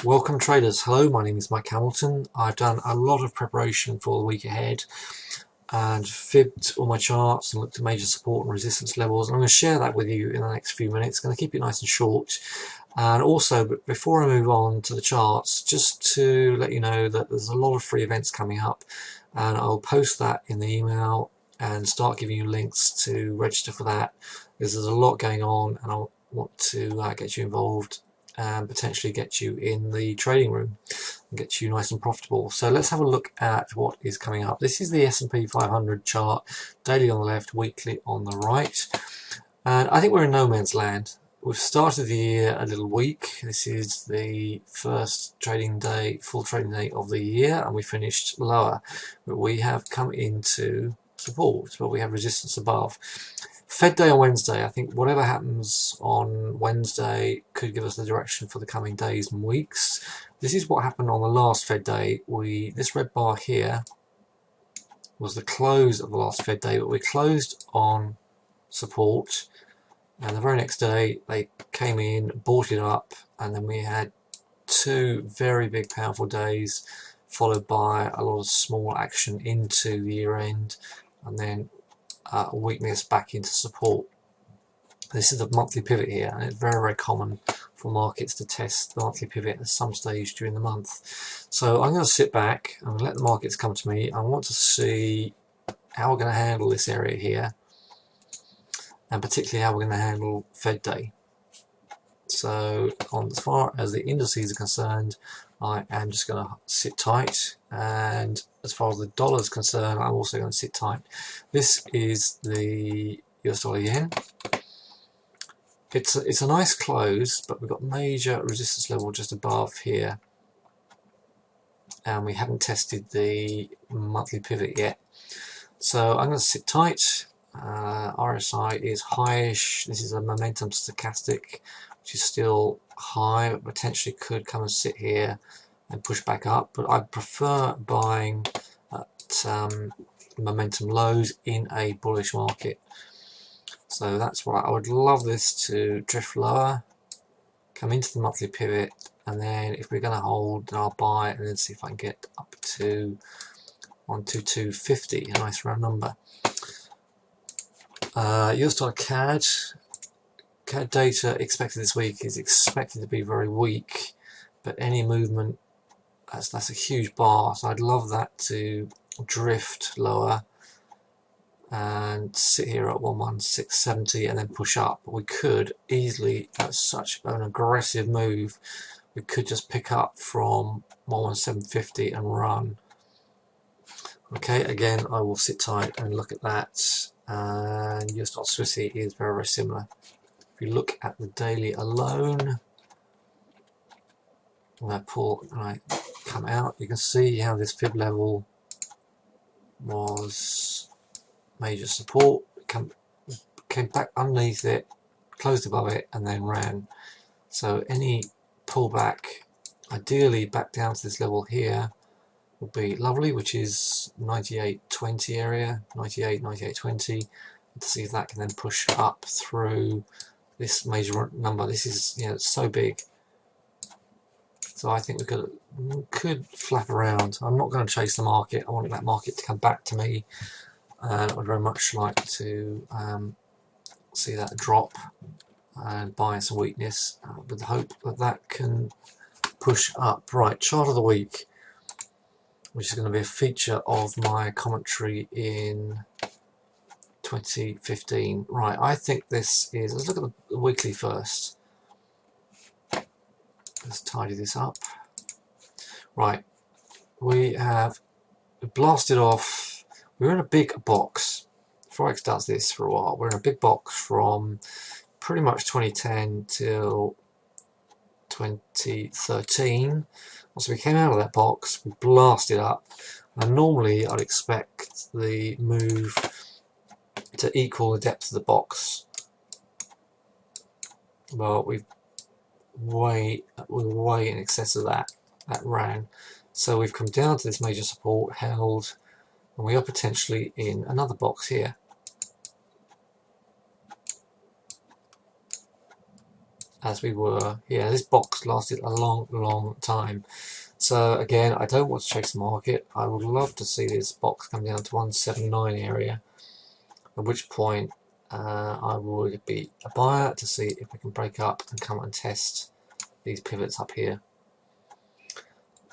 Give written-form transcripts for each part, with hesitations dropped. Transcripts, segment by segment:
Welcome traders, hello, my name is Mike Hamilton. I've done a lot of preparation for the week ahead and fibbed all my charts and looked at major support and resistance levels. I'm going to share that with you in the next few minutes. Going to keep it nice and short. And also, but before I move on to the charts, just to let you know that there's a lot of free events coming up, and I'll post that in the email and start giving you links to register for that, because there's a lot going on and I want to get you involved and potentially get you in the trading room and get you nice and profitable. So let's have a look at what is coming up. This is the S&P 500 chart, daily on the left, weekly on the right, and I think we're in no man's land. We've started the year a little weak. This is the first trading day, full trading day of the year, and we finished lower, but we have come into support, but we have resistance above. Fed day on Wednesday. I think whatever happens on Wednesday could give us the direction for the coming days and weeks. This is what happened on the last Fed day. This red bar here was the close of the last Fed day, but we closed on support, and the very next day they came in, bought it up, and then we had two very big powerful days followed by a lot of small action into the year end, and then weakness back into support. This is the monthly pivot here, and it's very, very common for markets to test the monthly pivot at some stage during the month. So I'm going to sit back and let the markets come to me. I want to see how we're going to handle this area here, and particularly how we're going to handle Fed day. So as far as the indices are concerned, I am just going to sit tight, and as far as the dollar is concerned, I'm also going to sit tight. This is the US dollar yen. It's a nice close, but we've got major resistance level just above here, and we haven't tested the monthly pivot yet. So I'm going to sit tight. RSI is highish. This is a momentum stochastic, which is still high, but potentially could come and sit here and push back up. But I prefer buying at momentum lows in a bullish market. So that's why I would love this to drift lower, come into the monthly pivot, and then if we're going to hold, then I'll buy and then see if I can get up to 122.50, a nice round number. US dollar CAD. CAD data expected this week is expected to be very weak, but any movement, that's a huge bar, so I'd love that to drift lower and sit here at 11670 and then push up. We could easily, at such an aggressive move, we could just pick up from 11750 and run. Okay, again, I will sit tight and look at that. And US dollar Swissy is very, very similar. If you look at the daily alone, when I come out, you can see how this fib level was major support, came back underneath it, closed above it, and then ran. So any pullback, ideally back down to this level here, would be lovely, which is 98.20 area, 98.20, to see if that can then push up through this major number. This is, it's so big. So I think we could flap around. I'm not going to chase the market. I want that market to come back to me. And I would very much like to see that drop and buy some weakness with the hope that that can push up. Right, chart of the week, which is going to be a feature of my commentary in 2015. Right, I think this is, let's look at the weekly first. Let's tidy this up. Right, we have blasted off. We're in a big box. Forex does this for a while. We're in a big box from pretty much 2010 till 2013. Once we came out of that box, we blasted up. And normally I'd expect the move to equal the depth of the box. Well, we're way in excess of that. That ran. So we've come down to this major support, held, and we are potentially in another box here. as we were here. This box lasted a long time. So again, I don't want to chase the market. I would love to see this box come down to 179 area, at which point I would be a buyer to see if we can break up and come and test these pivots up here.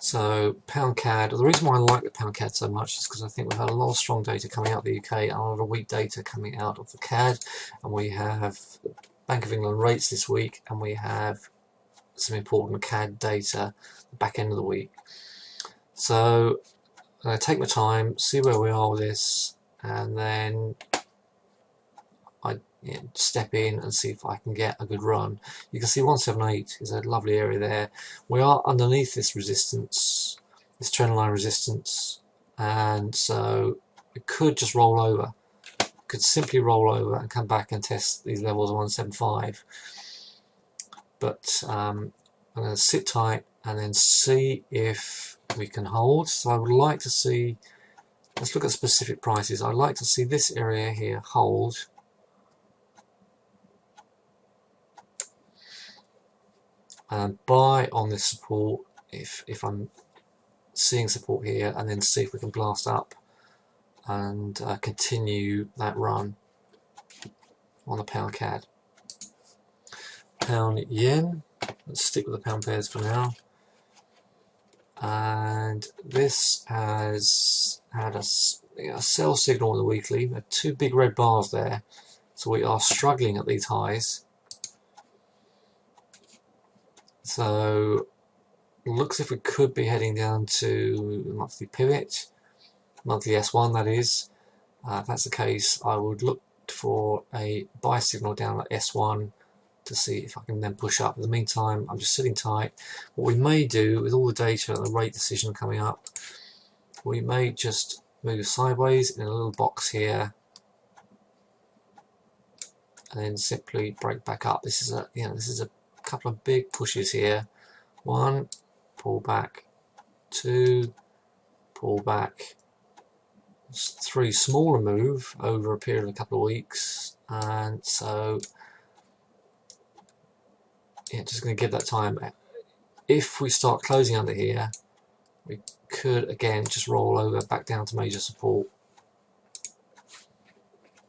So pound CAD, the reason why I like the pound CAD so much is because I think we've had a lot of strong data coming out of the UK and a lot of weak data coming out of the CAD, and we have Bank of England rates this week, and we have some important CAD data the back end of the week. So I'm going to take my time, see where we are with this, and then I step in and see if I can get a good run. You can see 178 is a lovely area there. We are underneath this resistance, this trend line resistance, and so it could just roll over. It could simply roll over and come back and test these levels of 175. But I'm going to sit tight and then see if we can hold. So I would like to see, let's look at specific prices. I'd like to see this area here hold. And buy on this support if I'm seeing support here, and then see if we can blast up and continue that run on the pound CAD. Pound yen, let's stick with the pound pairs for now. And this has had a sell signal on the weekly. There are two big red bars there, so we are struggling at these highs. So looks if we could be heading down to monthly pivot, monthly S1 that is. If that's the case, I would look for a buy signal down at S1 to see if I can then push up. In the meantime, I'm just sitting tight. What we may do with all the data and the rate decision coming up, we may just move sideways in a little box here and then simply break back up. This is a couple of big pushes here. One, pull back, two, pull back, three, smaller move over a period of a couple of weeks, and so just going to give that time. If we start closing under here, we could again just roll over back down to major support,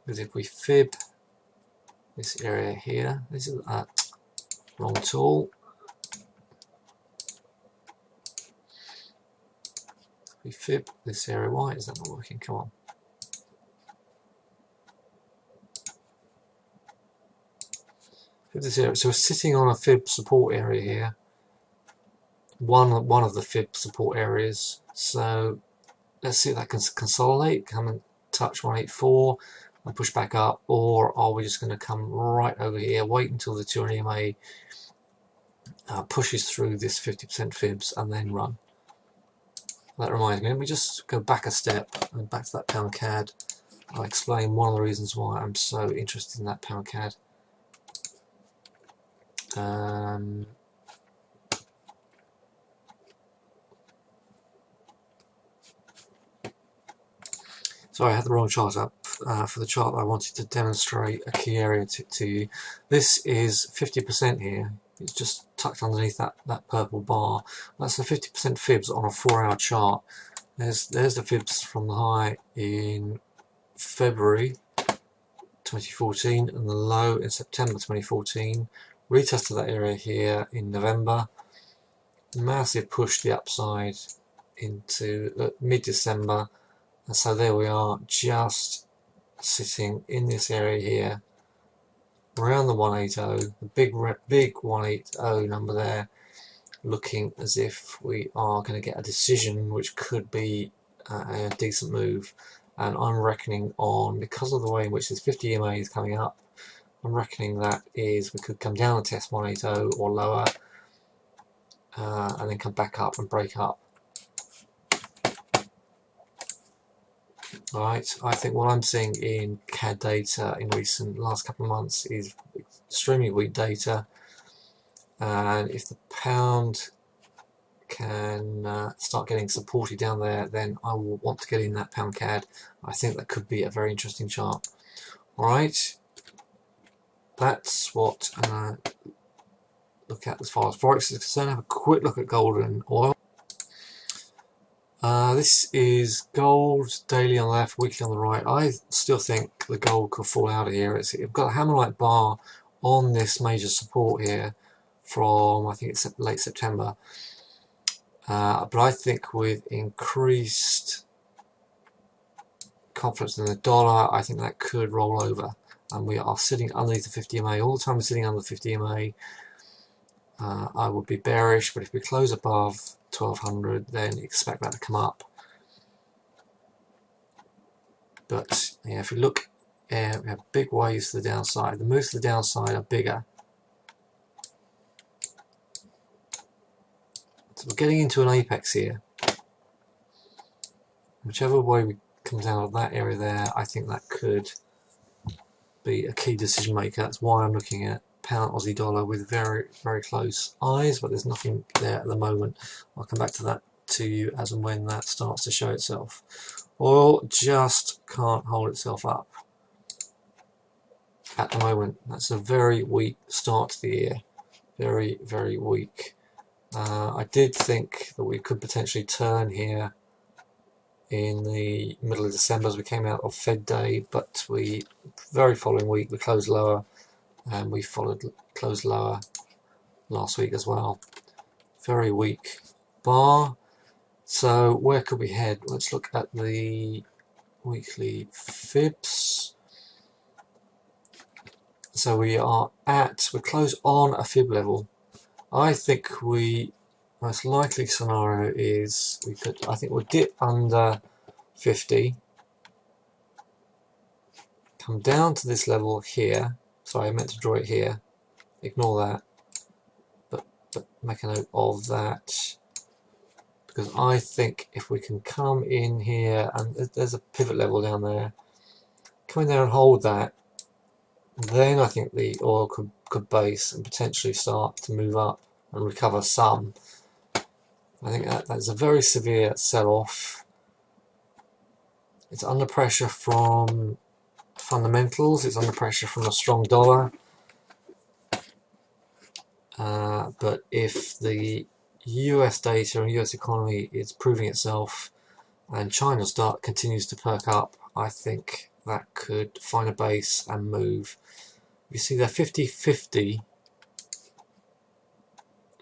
because if we fib this area here, this is wrong tool. We fib this area. Why is that not working? Come on. Fib this area. So we're sitting on a fib support area here. One of the fib support areas. So let's see if that can consolidate, come and touch 184 and push back up, or are we just going to come right over here, wait until the 200 EMA pushes through this 50% fibs and then run? That reminds me, let me just go back a step and back to that pound CAD. I'll explain one of the reasons why I'm so interested in that pound CAD. Sorry, I had the wrong chart up. For the chart I wanted to demonstrate a key area to you. This is 50% here. It's just tucked underneath that purple bar. That's the 50% fibs on a 4-hour chart. There's the fibs from the high in February 2014 and the low in September 2014. Retested that area here in November. Massive push to the upside into mid-December. And so there we are, just sitting in this area here, around the 180, the big 180 number there, looking as if we are going to get a decision which could be a decent move. And I'm reckoning on, because of the way in which this 50 EMA is coming up, I'm reckoning that is we could come down and test 180 or lower, and then come back up and break up. Alright, I think what I'm seeing in CAD data in last couple of months is extremely weak data, and if the pound can start getting supported down there, then I will want to get in that pound CAD. I think that could be a very interesting chart. Alright, that's what look at as far as forex is concerned. Have a quick look at gold and oil. This is gold daily on the left, weekly on the right. I still think the gold could fall out of here. You've got a hammer-like bar on this major support here from, I think it's late September. But I think with increased confidence in the dollar, I think that could roll over. And we are sitting underneath the 50 MA. All the time we're sitting under the 50 MA, I would be bearish, but if we close above 1200, then expect that to come up. But yeah, if we look, we have big waves to the downside. The moves to the downside are bigger. So we're getting into an apex here. Whichever way we comes out of that area there, I think that could be a key decision maker. That's why I'm looking at pound Aussie dollar with very, very close eyes, but there's nothing there at the moment. I'll come back to that to you as and when that starts to show itself. Oil just can't hold itself up at the moment. That's a very weak start to the year. Very, very weak. I did think that we could potentially turn here in the middle of December as we came out of Fed Day, but very following week we closed lower, and we closed lower last week as well. Very weak bar. So where could we head? Let's look at the weekly fibs. So we're close on a fib level. I think most likely scenario is I think we'll dip under 50, come down to this level here. Sorry, I meant to draw it here. Ignore that. But make a note of that, because I think if we can come in here, and there's a pivot level down there, come in there and hold that, then I think the oil could base and potentially start to move up and recover some. I think that's a very severe sell-off. It's under pressure from fundamentals, it's under pressure from a strong dollar. But if the US data and US economy is proving itself and China continues to perk up, I think that could find a base and move. You see there, 50.50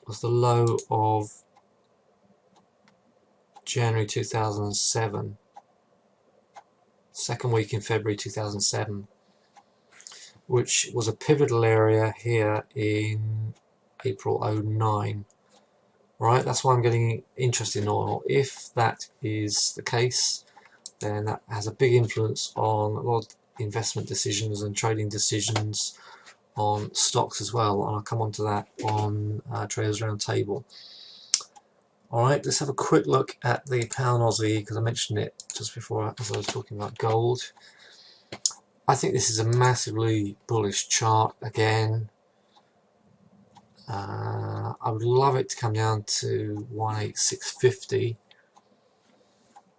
was the low of January 2007, second week in February 2007, which was a pivotal area here in April 09. Right, that's why I'm getting interested in oil. If that is the case, then that has a big influence on a lot of investment decisions and trading decisions on stocks as well, and I'll come on to that on Traders Roundtable. Alright, let's have a quick look at the pound Aussie, because I mentioned it just before as I was talking about gold. I think this is a massively bullish chart again. I would love it to come down to 18650.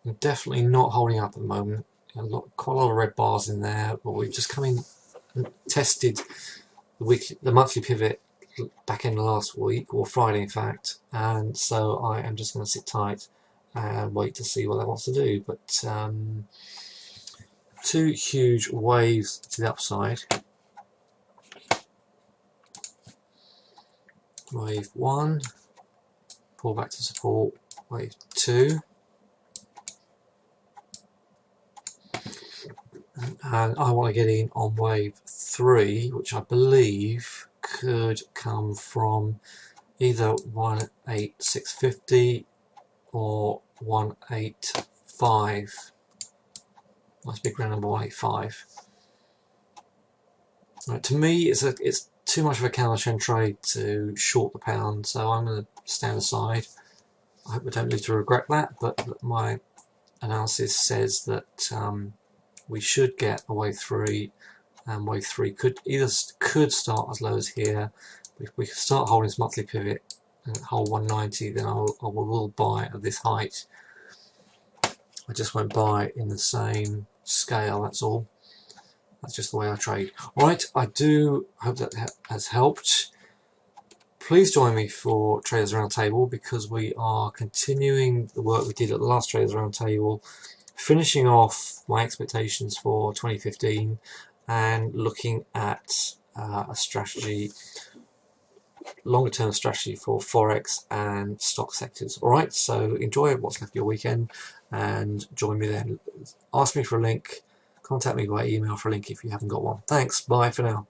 I'm definitely not holding up at the moment. Quite a lot of red bars in there, but we've just come in and tested the monthly pivot back in the last week, or Friday in fact, and so I am just going to sit tight and wait to see what that wants to do. But two huge waves to the upside. Wave 1, pull back to support. Wave 2, and I want to get in on wave 3, which I believe could come from either 18650 or 185. Nice big round number 185. Right, to me, it's too much of a counter trend trade to short the pound, so I'm going to stand aside. I hope I don't live to regret that, but my analysis says that we should get a wave 3, and wave 3 could start as low as here. If we can start holding this monthly pivot and hold 190, then I will buy at this height. I just won't buy in the same scale, that's all. That's just the way I trade. Alright, I do hope that has helped. please join me for Traders Roundtable, because we are continuing the work we did at the last Traders Roundtable, finishing off my expectations for 2015 and looking at a strategy, longer term strategy for forex and stock sectors. Alright, so enjoy what's left of your weekend and join me then. Ask me for a link, contact me by email for a link if you haven't got one. Thanks, bye for now.